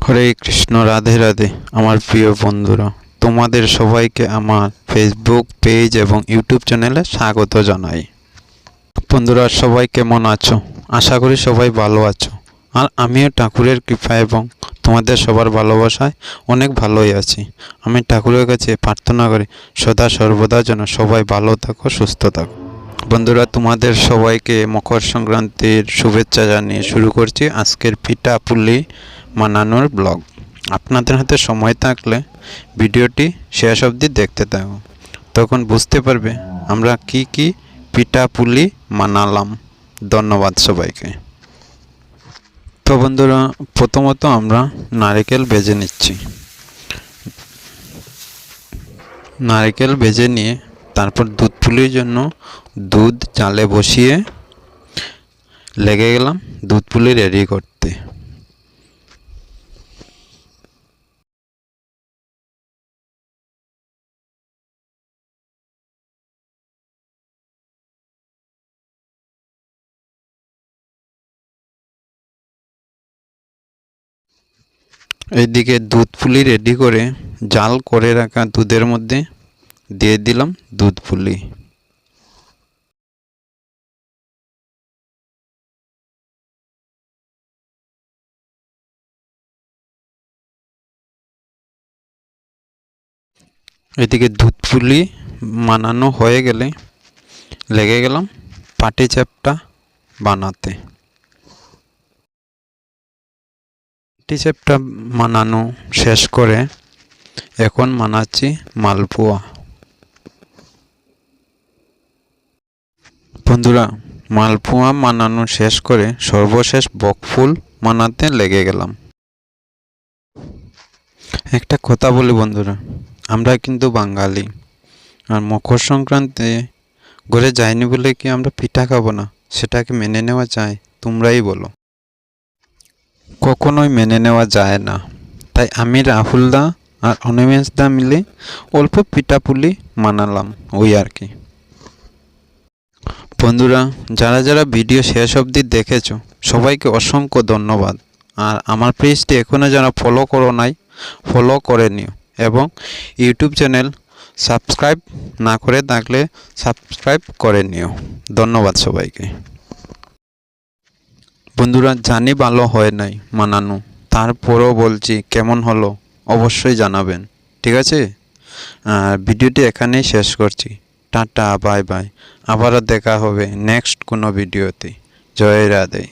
হরে কৃষ্ণ, রাধে রাধে। আমার প্রিয় বন্ধুরা, তোমাদের সবাইকে আমার ফেসবুক পেজ এবং ইউটিউব চ্যানেলে স্বাগত জানাই। বন্ধুরা, সবাই কেমন আছো? আশা করি সবাই ভালো আছো। আর আমিও ঠাকুরের কৃপা এবং তোমাদের সবার ভালোবাসায় অনেক ভালোই আছি। আমি ঠাকুরের কাছে প্রার্থনা করি সদা সর্বদা যেন সবাই ভালো থাকো, সুস্থ থাকো। বন্ধুরা, তোমাদের সবাইকে মকর সংক্রান্তির শুভেচ্ছা জানিয়ে শুরু করছি আজকের পিঠা পুলি বানানোর ব্লগ। আপনাদের হাতে সময় থাকলে ভিডিওটি শেষ অবধি দেখতে থাকো, তখন বুঝতে পারবে আমরা কি কি পিঠা পুলি বানালাম। ধন্যবাদ সবাইকে। তো বন্ধুরা, প্রথমত আমরা নারকেল ভেজে নিচ্ছি। নারকেল ভেজে নিয়ে তারপর দুধ পুলির জন্য দুধ জালে বসিয়ে লেগে গেলাম দুধ পুলি রেডি করতে। এইদিকে দুধ পুলি রেডি করে জাল করে রাখা দুধের মধ্যে দিয়ে দিলাম দুধ পুলি। এদিকে দুধ পুলি বানানো হয়ে গেলে লেগে গেলাম পাটিসাপটা বানাতে। পাটিসাপটা বানানো শেষ করে এখন বানাচ্ছি মালপোয়া। বন্ধুরা, মালপোয়া বানানো শেষ করে সর্বশেষ বকফুল বানাতে লেগে গেলাম। একটা কথা বলি বন্ধুরা, আমরা কিন্তু বাঙালি, আর মকর সংক্রান্তি ঘরে যায়নি বলে কি আমরা পিঠা খাবো না? সেটাকে মেনে নেওয়া যায়? তোমরাই বলো। কখনোই মেনে নেওয়া যায় না। তাই আমি রাহুলদা আর অনিমেষদা মিলে অল্প পিঠাপুলি বানালাম, ওই আর কি। বন্ধুরা, যারা যারা ভিডিও শেষ অবধি দেখেছো সবাইকে অসংখ্য ধন্যবাদ। আর আমার পেজটি এখনও যারা ফলো করো নাই, ফলো করে নিও এবং ইউটিউব চ্যানেল সাবস্ক্রাইব না করে থাকলে সাবস্ক্রাইব করে নিও। ধন্যবাদ সবাইকে। বন্ধুরা, জানি ভালো হয় নাই বানানো, তারপরও বলছি কেমন হলো অবশ্যই জানাবেন, ঠিক আছে? আর ভিডিওটি এখানেই শেষ করছি। Tata, bye bye. আবারও দেখা হবে নেক্সট কোনো ভিডিওতে। জয় রাধে।